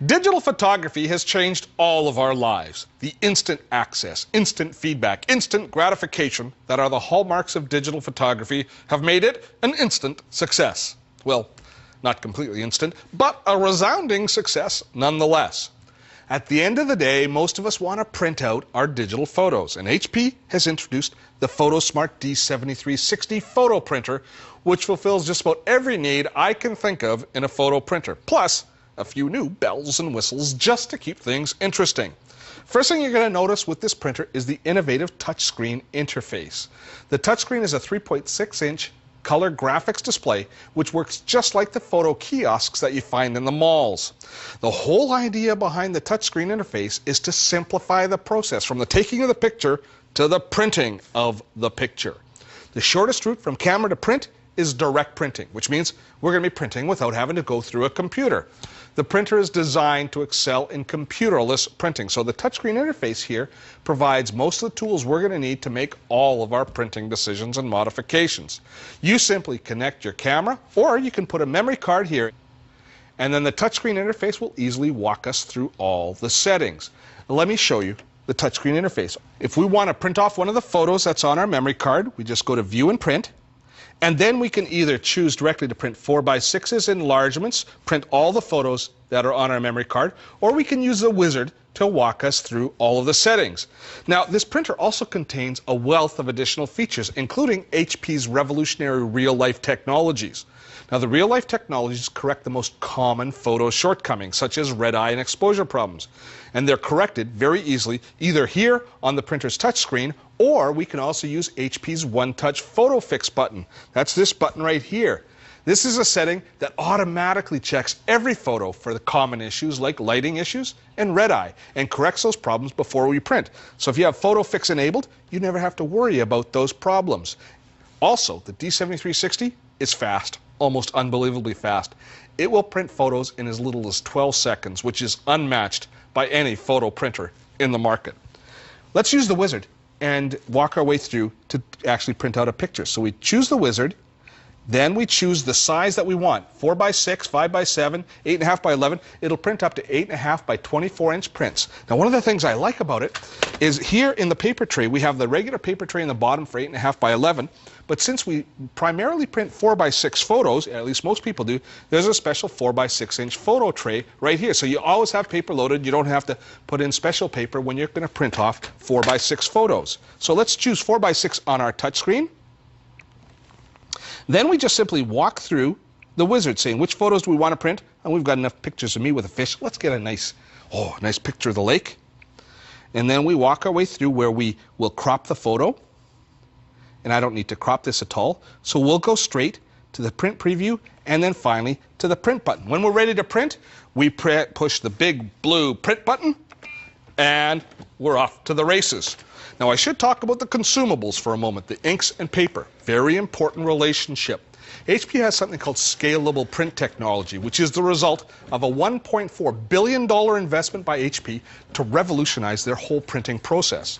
Digital photography has changed all of our lives. The instant access, instant feedback, instant gratification that are the hallmarks of digital photography have made it an instant success. Well, not completely instant, but a resounding success nonetheless. At the end of the day, most of us want to print out our digital photos, and HP has introduced the PhotoSmart D7360177 photo printer, which fulfills just about every need I can think of in a photo printer, plus a few new bells and whistles just to keep things interesting. First thing you're going to notice with this printer is the innovative touchscreen interface. The touchscreen is a 3.6-inch color graphics display, which works just like the photo kiosks that you find in the malls. The whole idea behind the touchscreen interface is to simplify the process from the taking of the picture to the printing of the picture. The shortest route from camera to print is direct printing, which means we're going to be printing without having to go through a computer. The printer is designed to excel in computerless printing, so the touchscreen interface here provides most of the tools we're going to need to make all of our printing decisions and modifications. You simply connect your camera, or you can put a memory card here, and then the touchscreen interface will easily walk us through all the settings. Let me show you the touchscreen interface. If we want to print off one of the photos that's on our memory card, we just go to View and Print. And then we can either choose directly to print 4x6s enlargements, print all the photos that are on our memory card, or we can use the wizard to walk us through all of the settings. Now, this printer also contains a wealth of additional features, including HP's revolutionary real-life technologies. Now, the real-life technologies correct the most common photo shortcomings, such as red eye and exposure problems. And they're corrected very easily, either here on the printer's touchscreen, or we can also use HP's One-Touch Photo Fix button. That's this button right here. This is a setting that automatically checks every photo for the common issues like lighting issues and red eye, and corrects those problems before we print. So if you have Photo Fix enabled, you never have to worry about those problems. Also, the D7360177 is fast, almost unbelievably fast. It will print photos in as little as 12 seconds, which is unmatched by any photo printer in the market. Let's use the wizard and walk our way through to actually print out a picture. So we choose the wizard, then we choose the size that we want, 4x6, 5x7, 8.5x11. It'll print up to 8.5 by 24-inch prints. Now, one of the things I like about it is here in the paper tray, we have the regular paper tray in the bottom for 8.5x11, but since we primarily print 4x6 photos, at least most people do, there's a special 4x6-inch photo tray right here. So you always have paper loaded. You don't have to put in special paper when you're going to print off 4x6 photos. So let's choose 4x6 on our touchscreen. Then we just simply walk through the wizard saying which photos do we want to print, and we've got enough pictures of me with a fish. Let's get a nice picture of the lake. And then we walk our way through where we will crop the photo. And I don't need to crop this at all. So we'll go straight to the print preview and then finally to the print button. When we're ready to print, we push the big blue print button and we're off to the races. Now, I should talk about the consumables for a moment, the inks and paper. Very important relationship. HP has something called scalable print technology, which is the result of a $1.4 billion investment by HP to revolutionize their whole printing process.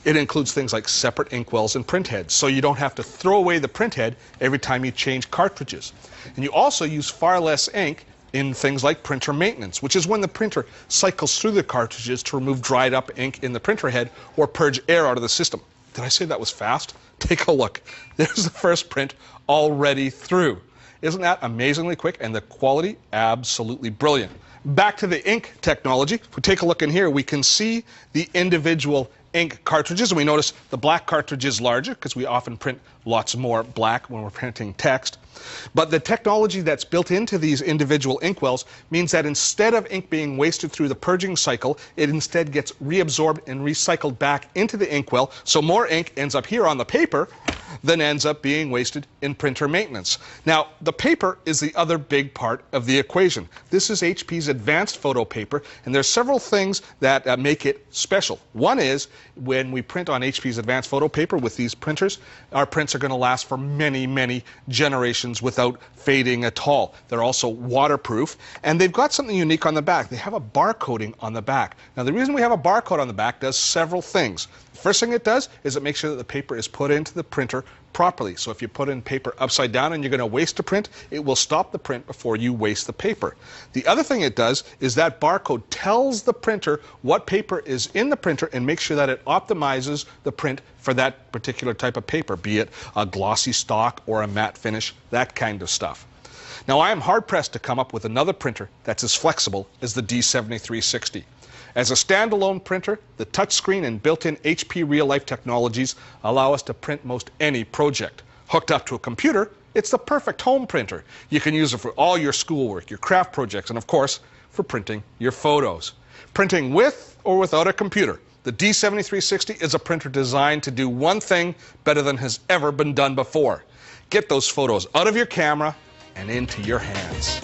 It includes things like separate inkwells and print heads, so you don't have to throw away the print head every time you change cartridges. And you also use far less ink in things like printer maintenance, which is when the printer cycles through the cartridges to remove dried up ink in the printer head or purge air out of the system. Did I say that was fast? Take a look. There's the first print already through. Isn't that amazingly quick? And the quality, absolutely brilliant. Back to the ink technology. If we take a look in here, we can see the individual ink cartridges, and we notice the black cartridge is larger because we often print lots more black when we're printing text. But the technology that's built into these individual inkwells means that instead of ink being wasted through the purging cycle, it instead gets reabsorbed and recycled back into the inkwell, so more ink ends up here on the paper than ends up being wasted in printer maintenance. Now, the paper is the other big part of the equation. This is HP's advanced photo paper, and there's several things that make it special. One is when we print on HP's advanced photo paper with these printers, our prints are going to last for many, many generations without fading at all. They're also waterproof, and they've got something unique on the back. They have a barcoding on the back. Now, the reason we have a barcode on the back does several things. First thing it does is it makes sure that the paper is put into the printer properly. So if you put in paper upside down and you're going to waste a print, it will stop the print before you waste the paper. The other thing it does is that barcode tells the printer what paper is in the printer and makes sure that it optimizes the print for that particular type of paper, be it a glossy stock or a matte finish, that kind of stuff. Now, I am hard-pressed to come up with another printer that's as flexible as the D73601. As a standalone printer, the touchscreen and built-in HP real-life technologies allow us to print most any project. Hooked up to a computer, it's the perfect home printer. You can use it for all your schoolwork, your craft projects, and of course, for printing your photos. Printing with or without a computer, the D73601 is a printer designed to do one thing better than has ever been done before. Get those photos out of your camera and into your hands.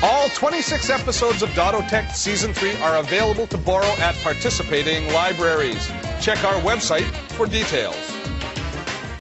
All 26 episodes of Dotto Tech Season 3 are available to borrow at participating libraries. Check our website for details.